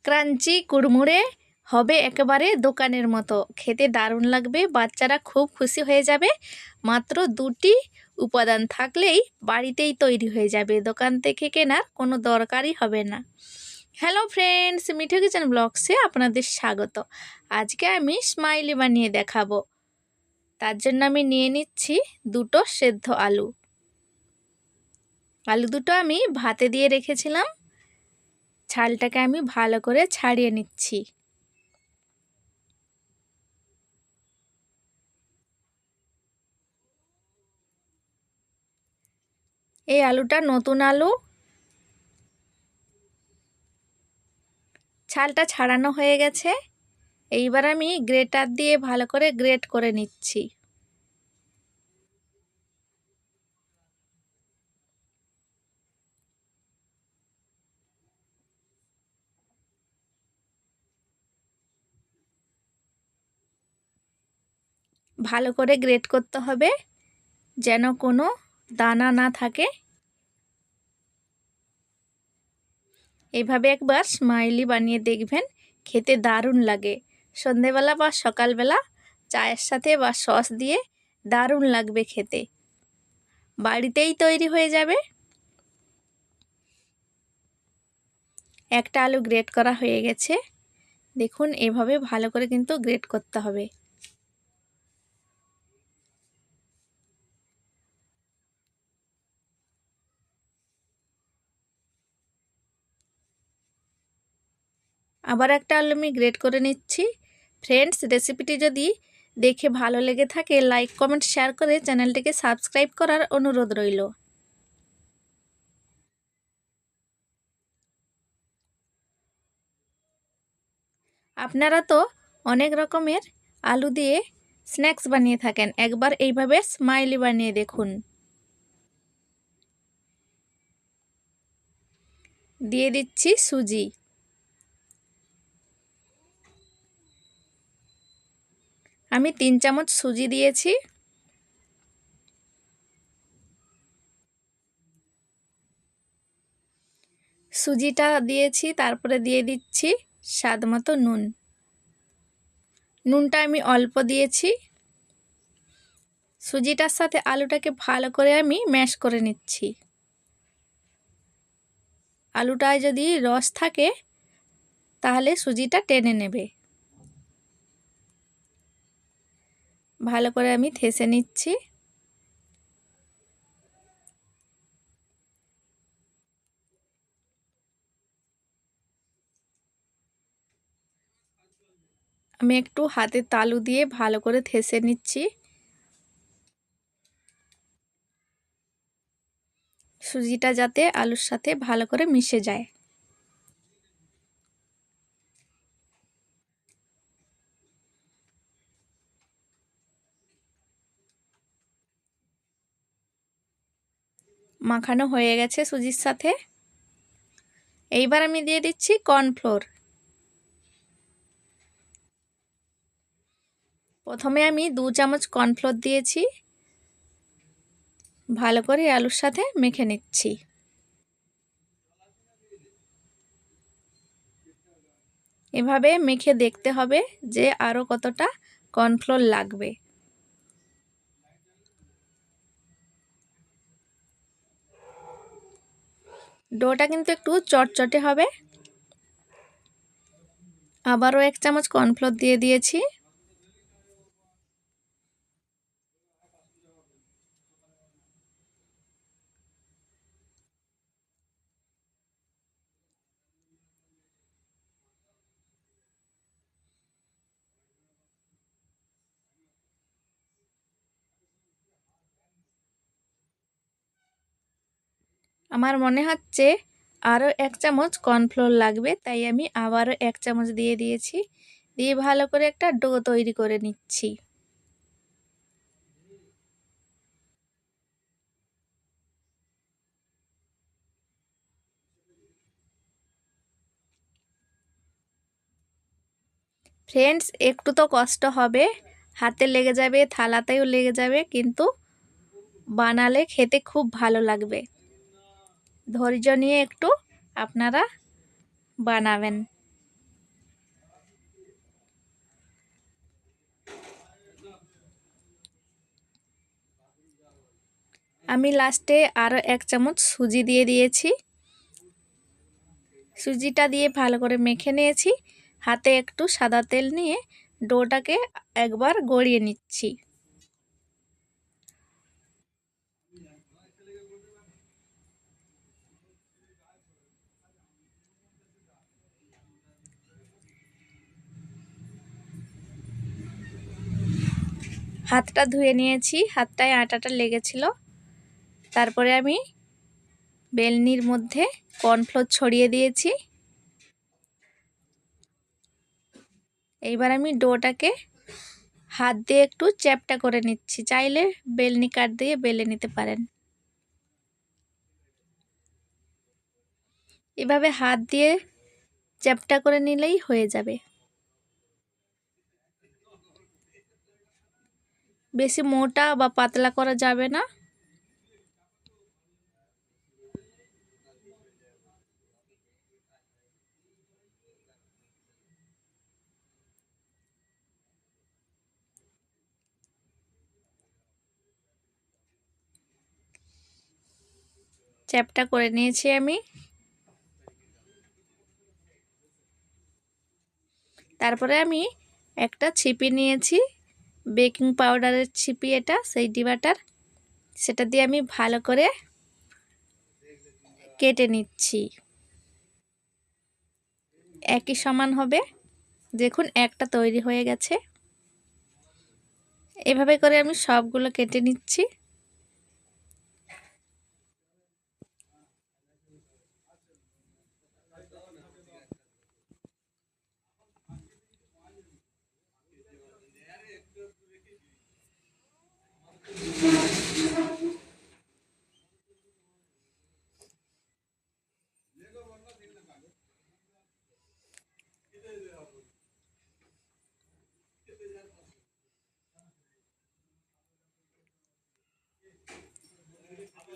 Crunchy কুড়মুড়ে হবে একেবারে দোকানের মতো, খেতে দারুণ লাগবে, বাচ্চারা খুব খুশি হয়ে যাবে। মাত্র 2টি উপাদান থাকলেই বাড়িতেই তৈরি হয়ে যাবে, দোকান থেকে কেনার কোনো দরকারই হবে না। হ্যালো ফ্রেন্ডস, মিঠু কিচেন ব্লগসে আপনাদের স্বাগত। আজকে আমি স্মাইলি বানিয়ে দেখাবো। তার জন্য আমি নিয়ে নিচ্ছি 2টো সেদ্ধ আলু। আলু দুটো আমি ভাতে দিয়ে রেখেছিলাম, ছালটাকে আমি ভালো করে ছাড়িয়ে নিচ্ছি। এই আলুটা নতুন আলু, ছালটা ছাড়ানো হয়ে গেছে। এইবার আমি গ্রেটার দিয়ে ভালো করে গ্রেট করে নিচ্ছি। ভালো করে গ্রেট করতে হবে যেন কোনো দানা না থাকে। এভাবে একবার স্মাইলি বানিয়ে দেখবেন, খেতে দারুণ লাগে। সন্ধেবেলা বা সকালবেলা চায়ের সাথে বা সস দিয়ে দারুণ লাগবে খেতে, বাড়িতেই তৈরি হয়ে যাবে। একটা আলু গ্রেট করা হয়ে গেছে, দেখুন এভাবে ভালো করে কিন্তু গ্রেট করতে হবে। আবার একটা আলু আমি গ্রেট করে নিচ্ছি। ফ্রেন্ডস, রেসিপিটি যদি দেখে ভালো লেগে থাকে লাইক কমেন্ট শেয়ার করে চ্যানেলটিকে সাবস্ক্রাইব করার অনুরোধ রইল। আপনারা তো অনেক রকমের আলু দিয়ে স্ন্যাক্স বানিয়ে থাকেন, একবার এইভাবে স্মাইলি বানিয়ে দেখুন। দিয়ে দিচ্ছি সুজি। আমি 3 চামচ সুজি দিয়েছি। সুজিটা দিয়েছি, তারপরে দিয়ে দিচ্ছি স্বাদ মতো নুন। নুনটা আমি অল্প দিয়েছি। সুজিটার সাথে আলুটাকে ভালো করে আমি ম্যাশ করে নিচ্ছি। আলুটায় যদি রস থাকে তাহলে সুজিটা টেনে নেবে। ভালো করে আমি থেসে নিচ্ছি। আমি একটু হাতের তালু দিয়ে ভালো করে থেসে নিচ্ছি। সুজিটা যাতে আলুর সাথে ভালো করে মিশে যায়। মাখানো হয়ে গেছে সুজির সাথে। এইবার আমি দিয়ে দিচ্ছি কর্নফ্লোর। প্রথমে আমি 2 চামচ কর্নফ্লোর দিয়েছি, ভালো করে আলুর সাথে মেখে নিচ্ছি। এভাবে মেখে দেখতে হবে যে আরও কতটা কর্নফ্লোর লাগবে। ডোটা কিন্তু একটু চটচটে হবে। আবারও 1 চামচ কর্নফ্লোর দিয়ে দিয়েছি। আমার মনে হচ্ছে আরও 1 চামচ কর্নফ্লোর লাগবে, তাই আমি আবারও 1 চামচ দিয়ে দিয়েছি। দিয়ে ভালো করে একটা ডো তৈরি করে নিচ্ছি। ফ্রেন্ডস, একটু তো কষ্ট হবে, হাতে লেগে যাবে, থালাতেও লেগে যাবে, কিন্তু বানালে খেতে খুব ভালো লাগবে। ধৈর্য নিয়ে একটু আপনারা বানাবেন। আমি লাস্টে আরও 1 চামচ সুজি দিয়ে দিয়েছি। সুজিটা দিয়ে ভালো করে মেখে নিয়েছি। হাতে একটু সাদা তেল নিয়ে ডোটাকে একবার গড়িয়ে নিচ্ছি। হাতটা ধুয়ে নিয়েছি, হাতটায় আটাটা লেগেছিল। তারপরে আমি বেলনির মধ্যে কর্নফ্লোর ছড়িয়ে দিয়েছি। এইবার আমি ডোটাকে হাত দিয়ে একটু চ্যাপটা করে নিচ্ছি, চাইলে বেলনি কাঠ দিয়ে বেলে নিতে পারেন। এভাবে হাত দিয়ে চ্যাপটা করে নিলেই হয়ে যাবে। বেশি মোটা বা পাতলা করা যাবে না। চ্যাপটা করে নিয়েছি আমি। তারপরে আমি একটা ছিপি নিয়েছি, বেকিং পাউডারের ছিপি এটা, সেই ডিবাটার, সেটা দিয়ে আমি ভালো করে কেটে নিচ্ছি। একই সমান হবে। দেখুন একটা তৈরি হয়ে গেছে। এভাবে করে আমি সবগুলো কেটে নিচ্ছি।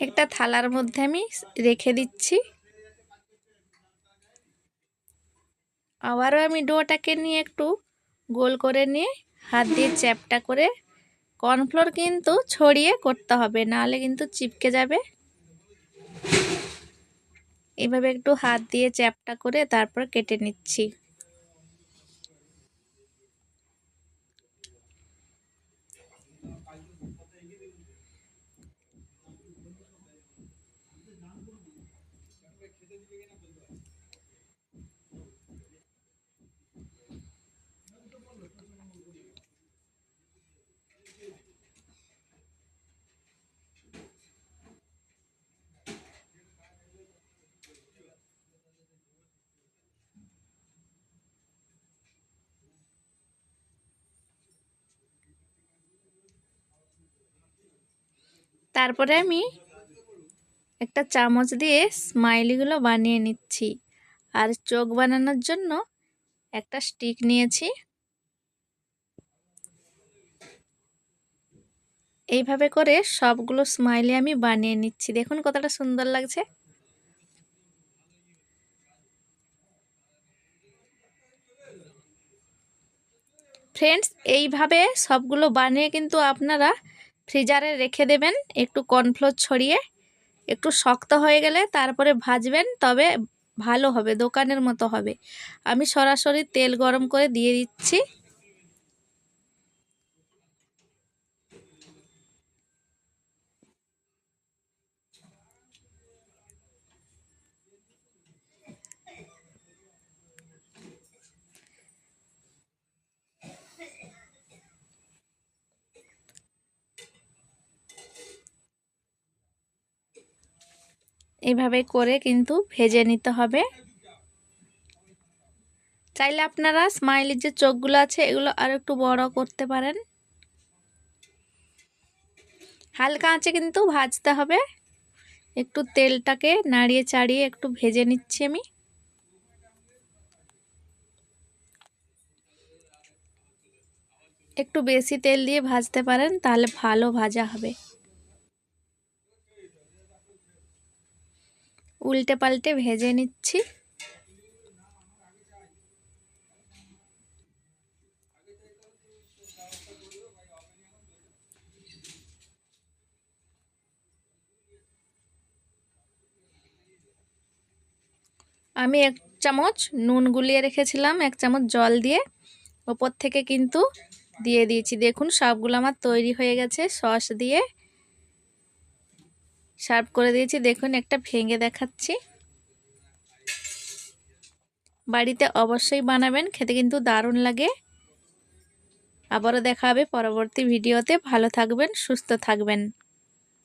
একটা থালার মধ্যে আমি রেখে দিচ্ছি। আবারও আমি ডোটাকে নিয়ে একটু গোল করে নিয়ে হাত দিয়ে চ্যাপটা করে, কর্নফ্লোর কিন্তু ছড়িয়ে করতে হবে, নাহলে কিন্তু চিপকে যাবে। এভাবে একটু হাত দিয়ে চ্যাপটা করে তারপর কেটে নিচ্ছি। তারপরে আমি একটা চামচ দিয়ে স্মাইলিগুলো বানিয়ে নিচ্ছি। আর চোখ বানানোর জন্য একটা স্টিক নিয়েছি। এইভাবে করে সবগুলো স্মাইলি আমি বানিয়ে নিচ্ছি। দেখুন কতটা সুন্দর লাগছে। ফ্রেন্ডস, এইভাবে সবগুলো বানিয়ে কিন্তু আপনারা ফ্রিজারে রেখে দেবেন একটু কর্নফ্লোর ছড়িয়ে। একটু শক্ত হয়ে গেলে তারপরে ভাজবেন, তবে ভালো হবে, দোকানের মতো হবে। আমি সরাসরি তেল গরম করে দিয়ে দিচ্ছি। এইভাবে করে কিন্তু ভেজে নিতে হবে। চাইলে আপনারা স্মাইলির যে চোখগুলো আছে এগুলো আর একটু বড় করতে পারেন। হালকা আঁচে কিন্তু ভাজতে হবে। একটু তেলটাকে নাড়িয়ে চাড়িয়ে একটু ভেজে নিচ্ছি আমি। একটু বেশি তেল দিয়ে ভাজতে পারেন, তাহলে ভালো ভাজা হবে। উল্টে পাল্টে ভেজে নিচ্ছি। আমি 1 চামচ নুন গুলিয়ে রেখেছিলাম 1 চামচ জল দিয়ে, ওপর থেকে কিন্তু দিয়ে দিয়েছি। দেখুন সবগুলো আমার তৈরি হয়ে গেছে। সস দিয়ে সার্ভ করে দিয়েছি। দেখুন একটা ভেঙে দেখাচ্ছি। বাড়িতে অবশ্যই বানাবেন, খেতে কিন্তু দারুণ লাগে। আবারও দেখা হবে পরবর্তী ভিডিওতে। ভালো থাকবেন, সুস্থ থাকবেন।